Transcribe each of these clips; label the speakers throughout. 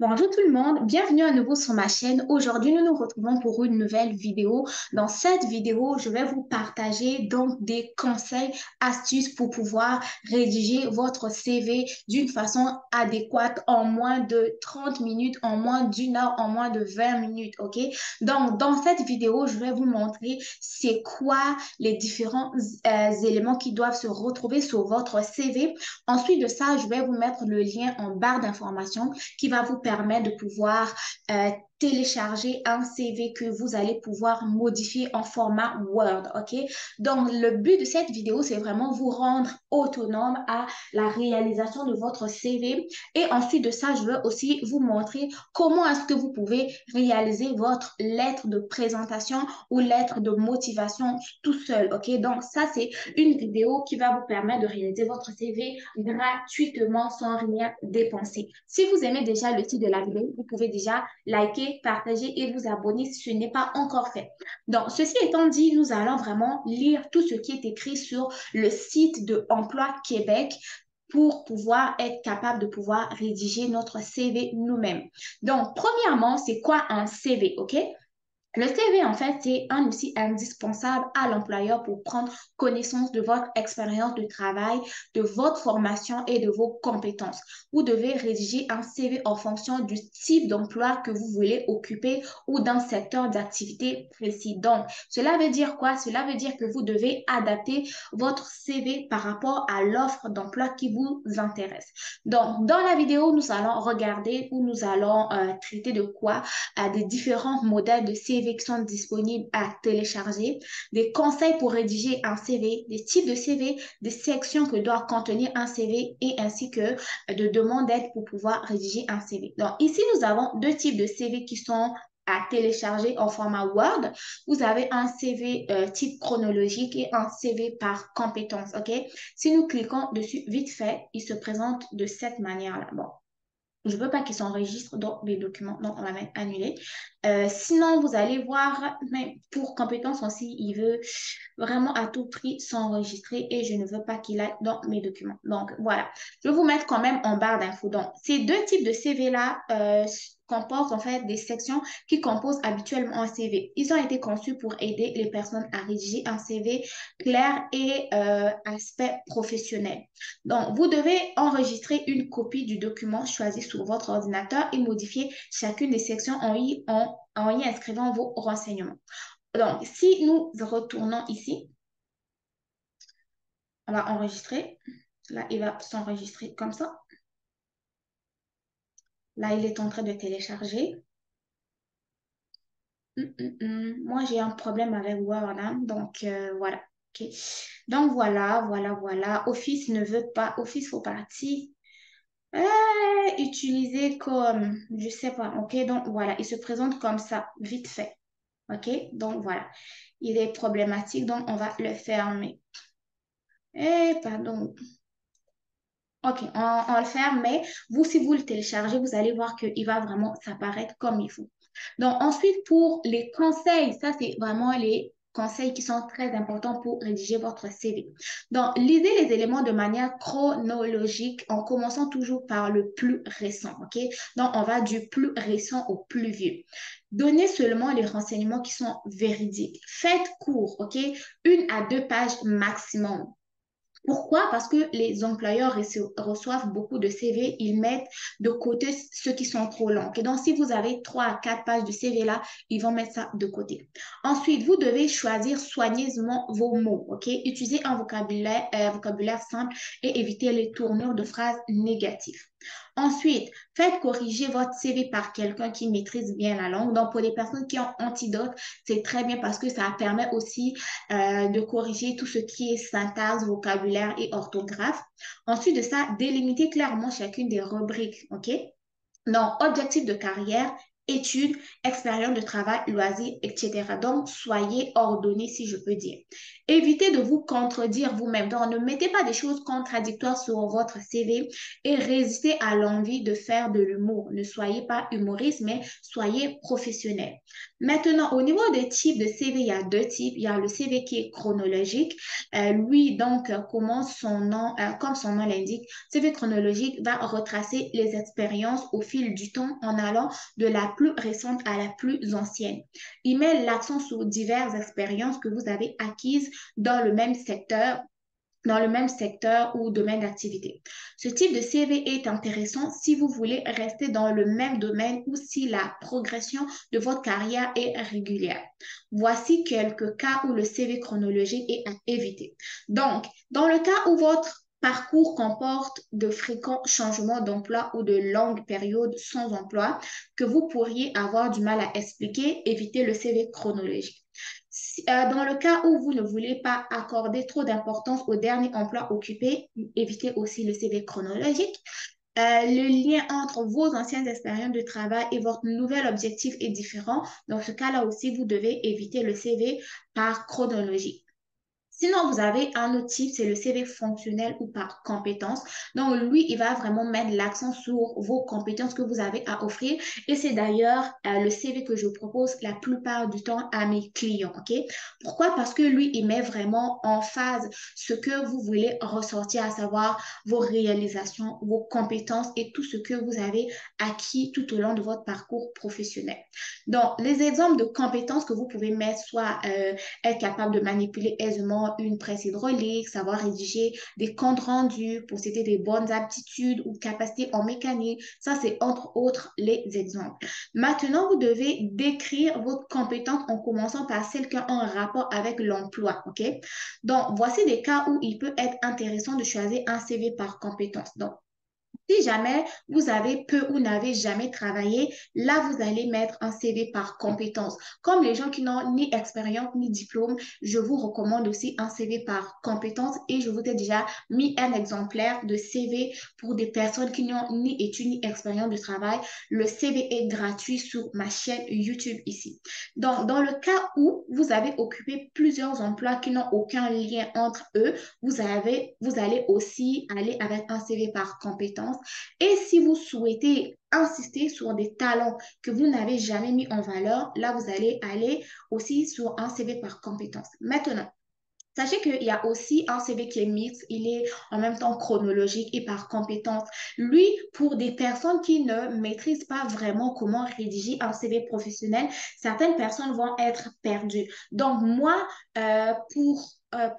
Speaker 1: Bonjour tout le monde, bienvenue à nouveau sur ma chaîne. Aujourd'hui, nous nous retrouvons pour une nouvelle vidéo. Dans cette vidéo, je vais vous partager donc des conseils, astuces pour pouvoir rédiger votre CV d'une façon adéquate en moins de 30 minutes, en moins d'une heure, en moins de 20 minutes, ok? Donc, dans cette vidéo, je vais vous montrer c'est quoi les différents éléments qui doivent se retrouver sur votre CV. Ensuite de ça, je vais vous mettre le lien en barre d'informations qui va vous permettre de pouvoir télécharger un CV que vous allez pouvoir modifier en format Word, ok? Donc, le but de cette vidéo, c'est vraiment vous rendre autonome à la réalisation de votre CV. Et ensuite de ça, je veux aussi vous montrer comment est-ce que vous pouvez réaliser votre lettre de présentation ou lettre de motivation tout seul, ok? Donc, ça, c'est une vidéo qui va vous permettre de réaliser votre CV gratuitement sans rien dépenser. Si vous aimez déjà le titre de la vidéo, vous pouvez déjà liker, partager et vous abonner si ce n'est pas encore fait. Donc, ceci étant dit, nous allons vraiment lire tout ce qui est écrit sur le site de Emploi Québec pour pouvoir être capable de pouvoir rédiger notre CV nous-mêmes. Donc, premièrement, c'est quoi un CV, OK? Le CV, en fait, c'est un outil indispensable à l'employeur pour prendre connaissance de votre expérience de travail, de votre formation et de vos compétences. Vous devez rédiger un CV en fonction du type d'emploi que vous voulez occuper ou d'un secteur d'activité précis. Donc, cela veut dire quoi? Cela veut dire que vous devez adapter votre CV par rapport à l'offre d'emploi qui vous intéresse. Donc, dans la vidéo, nous allons regarder ou nous allons traiter de quoi? Des différents modèles de CV qui sont disponibles à télécharger, des conseils pour rédiger un CV, des types de CV, des sections que doit contenir un CV et ainsi que de demandes d'aide pour pouvoir rédiger un CV. Donc ici, nous avons deux types de CV qui sont à télécharger en format Word. Vous avez un CV type chronologique et un CV par compétence, OK? Si nous cliquons dessus vite fait, il se présente de cette manière-là. Bon, je ne veux pas qu'il s'enregistre dans mes documents, donc on va mettre annuler. Sinon, vous allez voir, mais pour compétences aussi, il veut vraiment à tout prix s'enregistrer et je ne veux pas qu'il aille dans mes documents. Donc voilà, je vais vous mettre quand même en barre d'infos. Donc, ces deux types de CV-là comportent en fait des sections qui composent habituellement un CV. Ils ont été conçus pour aider les personnes à rédiger un CV clair et aspect professionnel. Donc, vous devez enregistrer une copie du document choisi sur votre ordinateur et modifier chacune des sections en y inscrivant vos renseignements. Donc, si nous retournons ici, on va enregistrer. Là, il va s'enregistrer comme ça. Là, il est en train de télécharger. Moi, j'ai un problème avec Word, hein, donc voilà. Ok. Donc voilà. Office ne veut pas. Office faut partir. Utiliser comme, je sais pas, ok, donc voilà, il se présente comme ça, vite fait, ok, donc voilà, il est problématique, donc on va le fermer. Pardon, ok, on le ferme, mais vous, si vous le téléchargez, vous allez voir qu'il va vraiment s'apparaître comme il faut. Donc ensuite, pour les conseils, ça c'est vraiment les conseils qui sont très importants pour rédiger votre CV. Donc, lisez les éléments de manière chronologique en commençant toujours par le plus récent, ok? Donc, on va du plus récent au plus vieux. Donnez seulement les renseignements qui sont véridiques. Faites court, ok? Une à deux pages maximum. Pourquoi? Parce que les employeurs reçoivent beaucoup de CV, ils mettent de côté ceux qui sont trop longs. Okay? Donc, si vous avez 3 à 4 pages de CV là, ils vont mettre ça de côté. Ensuite, vous devez choisir soigneusement vos mots. Ok? Utilisez un vocabulaire simple et évitez les tournures de phrases négatives. Ensuite, faites corriger votre CV par quelqu'un qui maîtrise bien la langue. Donc, pour les personnes qui ont antidote, c'est très bien parce que ça permet aussi de corriger tout ce qui est syntaxe, vocabulaire et orthographe. Ensuite de ça, délimitez clairement chacune des rubriques, OK? Donc, objectif de carrière, études, expérience de travail, loisirs, etc. Donc, soyez ordonné, si je peux dire. Évitez de vous contredire vous-même. Donc, ne mettez pas des choses contradictoires sur votre CV et résistez à l'envie de faire de l'humour. Ne soyez pas humoriste, mais soyez professionnel. Maintenant, au niveau des types de CV, il y a deux types. Il y a le CV qui est chronologique. Lui, donc, comme son nom l'indique, CV chronologique va retracer les expériences au fil du temps en allant de la plus récente à la plus ancienne. Il met l'accent sur diverses expériences que vous avez acquises dans le même secteur ou domaine d'activité. Ce type de CV est intéressant si vous voulez rester dans le même domaine ou si la progression de votre carrière est régulière. Voici quelques cas où le CV chronologique est à éviter. Donc, dans le cas où votre parcours comporte de fréquents changements d'emploi ou de longues périodes sans emploi que vous pourriez avoir du mal à expliquer, évitez le CV chronologique. Dans le cas où vous ne voulez pas accorder trop d'importance au dernier emploi occupé, évitez aussi le CV chronologique. Le lien entre vos anciennes expériences de travail et votre nouvel objectif est différent. Dans ce cas-là aussi, vous devez éviter le CV par chronologie. Sinon, vous avez un autre type, c'est le CV fonctionnel ou par compétences. Donc, lui, il va vraiment mettre l'accent sur vos compétences que vous avez à offrir. Et c'est d'ailleurs le CV que je propose la plupart du temps à mes clients. OK? Pourquoi? Parce que lui, il met vraiment en phase ce que vous voulez ressortir, à savoir vos réalisations, vos compétences et tout ce que vous avez acquis tout au long de votre parcours professionnel. Donc, les exemples de compétences que vous pouvez mettre, soit être capable de manipuler aisément une presse hydraulique, savoir rédiger des comptes rendus, posséder des bonnes aptitudes ou capacités en mécanique. Ça, c'est entre autres les exemples. Maintenant, vous devez décrire votre compétence en commençant par celle qui a un rapport avec l'emploi. OK? Donc, voici des cas où il peut être intéressant de choisir un CV par compétence. Donc, si jamais vous avez peu ou n'avez jamais travaillé, là, vous allez mettre un CV par compétence. Comme les gens qui n'ont ni expérience ni diplôme, je vous recommande aussi un CV par compétence et je vous ai déjà mis un exemplaire de CV pour des personnes qui n'ont ni études ni expérience de travail. Le CV est gratuit sur ma chaîne YouTube ici. Donc, dans le cas où vous avez occupé plusieurs emplois qui n'ont aucun lien entre eux, vous allez aussi aller avec un CV par compétence. Et si vous souhaitez insister sur des talents que vous n'avez jamais mis en valeur, là, vous allez aller aussi sur un CV par compétence. Maintenant, sachez qu'il y a aussi un CV qui est mixte, il est en même temps chronologique et par compétence. Lui, pour des personnes qui ne maîtrisent pas vraiment comment rédiger un CV professionnel, certaines personnes vont être perdues. Donc, moi,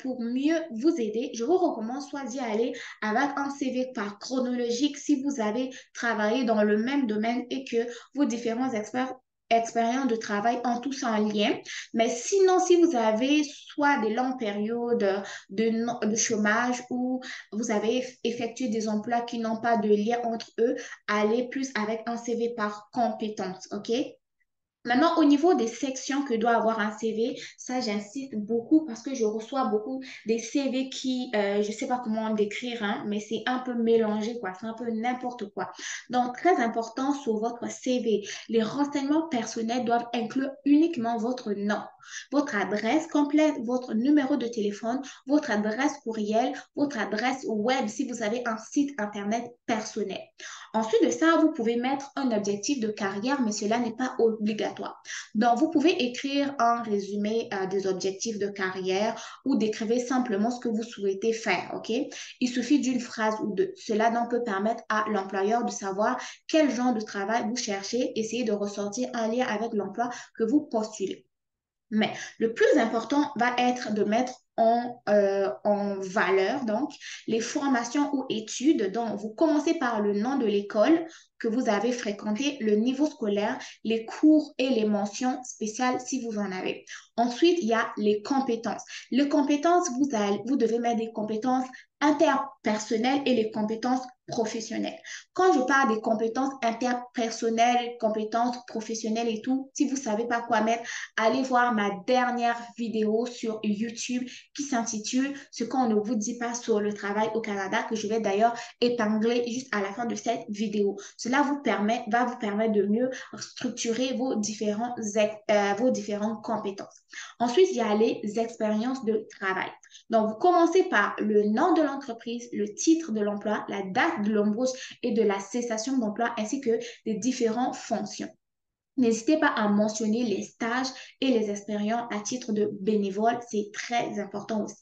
Speaker 1: pour mieux vous aider, je vous recommande soit d'y aller avec un CV par chronologique si vous avez travaillé dans le même domaine et que vos différents expériences de travail ont tous un lien. Mais sinon, si vous avez soit des longues périodes de chômage ou vous avez effectué des emplois qui n'ont pas de lien entre eux, allez plus avec un CV par compétence, OK? Maintenant, au niveau des sections que doit avoir un CV, ça, j'insiste beaucoup parce que je reçois beaucoup des CV qui, je ne sais pas comment décrire, hein, mais c'est un peu mélangé, quoi. C'est un peu n'importe quoi. Donc, très important sur votre CV, les renseignements personnels doivent inclure uniquement votre nom, votre adresse complète, votre numéro de téléphone, votre adresse courriel, votre adresse web si vous avez un site Internet personnel. Ensuite de ça, vous pouvez mettre un objectif de carrière, mais cela n'est pas obligatoire. Donc, vous pouvez écrire un résumé des objectifs de carrière ou décrivez simplement ce que vous souhaitez faire, OK? Il suffit d'une phrase ou deux. Cela donc peut permettre à l'employeur de savoir quel genre de travail vous cherchez, essayer de ressortir un lien avec l'emploi que vous postulez. Mais le plus important va être de mettre en valeur donc les formations ou études. Donc, vous commencez par le nom de l'école que vous avez fréquenté, le niveau scolaire, les cours et les mentions spéciales si vous en avez. Ensuite, il y a les compétences. Les compétences, vous devez mettre des compétences interpersonnelles et les compétences professionnelles. Quand je parle des compétences interpersonnelles, compétences professionnelles et tout, si vous ne savez pas quoi mettre, allez voir ma dernière vidéo sur YouTube qui s'intitule Ce qu'on ne vous dit pas sur le travail au Canada, que je vais d'ailleurs épingler juste à la fin de cette vidéo. Cela va vous permettre de mieux structurer vos différentes compétences. Ensuite, il y a les expériences de travail. Donc, vous commencez par le nom de l'entreprise, le titre de l'emploi, la date de l'embauche et de la cessation d'emploi, ainsi que les différentes fonctions. N'hésitez pas à mentionner les stages et les expériences à titre de bénévole, c'est très important aussi.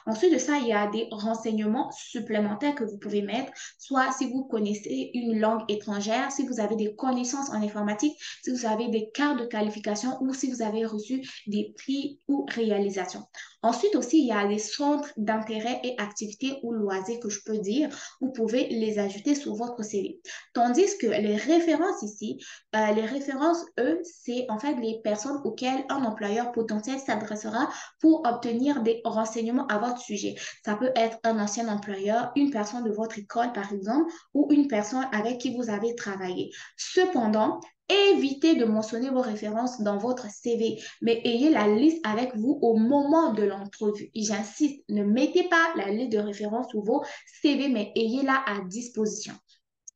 Speaker 1: Ensuite de ça, il y a des renseignements supplémentaires que vous pouvez mettre, soit si vous connaissez une langue étrangère, si vous avez des connaissances en informatique, si vous avez des cartes de qualification ou si vous avez reçu des prix ou réalisations. Ensuite aussi, il y a des centres d'intérêt et activités ou loisirs que je peux dire, vous pouvez les ajouter sur votre CV. Tandis que les références ici, les références, eux, c'est en fait les personnes auxquelles un employeur potentiel s'adressera pour obtenir des renseignements à votre sujet. Ça peut être un ancien employeur, une personne de votre école, par exemple, ou une personne avec qui vous avez travaillé. Cependant, évitez de mentionner vos références dans votre CV, mais ayez la liste avec vous au moment de l'entrevue. J'insiste, ne mettez pas la liste de références sur vos CV, mais ayez-la à disposition.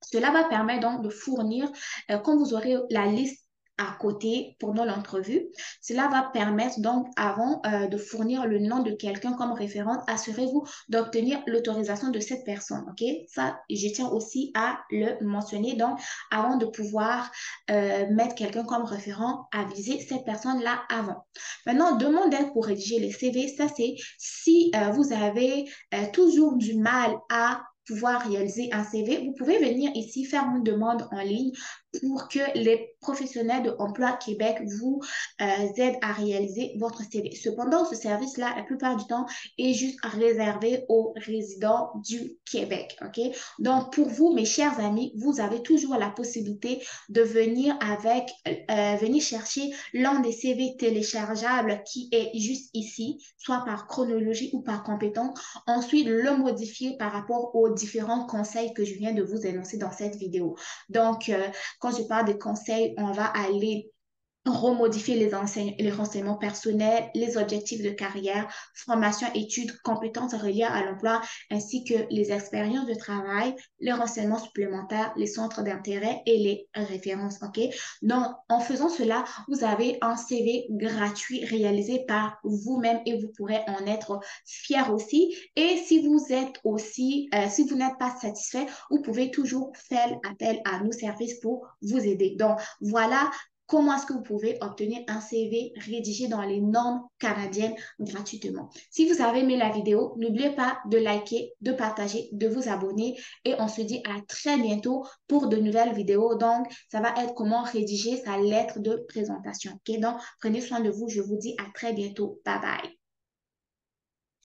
Speaker 1: Cela va permettre donc de fournir, quand vous aurez la liste à côté pendant l'entrevue, cela va permettre donc avant de fournir le nom de quelqu'un comme référente, assurez-vous d'obtenir l'autorisation de cette personne, ok? Ça, je tiens aussi à le mentionner. Donc, avant de pouvoir mettre quelqu'un comme référent, avisez cette personne-là avant. Maintenant, demande d'aide pour rédiger les CV, ça c'est si vous avez toujours du mal à pouvoir réaliser un CV, vous pouvez venir ici faire une demande en ligne pour que les professionnels de Emploi Québec vous aident à réaliser votre CV. Cependant, ce service-là, la plupart du temps, est juste réservé aux résidents du Québec. OK? Donc, pour vous, mes chers amis, vous avez toujours la possibilité de venir chercher l'un des CV téléchargeables qui est juste ici, soit par chronologie ou par compétence. Ensuite, le modifier par rapport aux différents conseils que je viens de vous énoncer dans cette vidéo. Donc, quand je parle de conseils, on va aller remodifier les renseignements personnels, les objectifs de carrière, formation, études, compétences reliées à l'emploi, ainsi que les expériences de travail, les renseignements supplémentaires, les centres d'intérêt et les références. OK? Donc, en faisant cela, vous avez un CV gratuit réalisé par vous-même et vous pourrez en être fier aussi. Et si vous êtes aussi, si vous n'êtes pas satisfait, vous pouvez toujours faire appel à nos services pour vous aider. Donc, voilà comment est-ce que vous pouvez obtenir un CV rédigé dans les normes canadiennes gratuitement. Si vous avez aimé la vidéo, n'oubliez pas de liker, de partager, de vous abonner et on se dit à très bientôt pour de nouvelles vidéos. Donc, ça va être comment rédiger sa lettre de présentation. Ok, donc, prenez soin de vous. Je vous dis à très bientôt. Bye bye.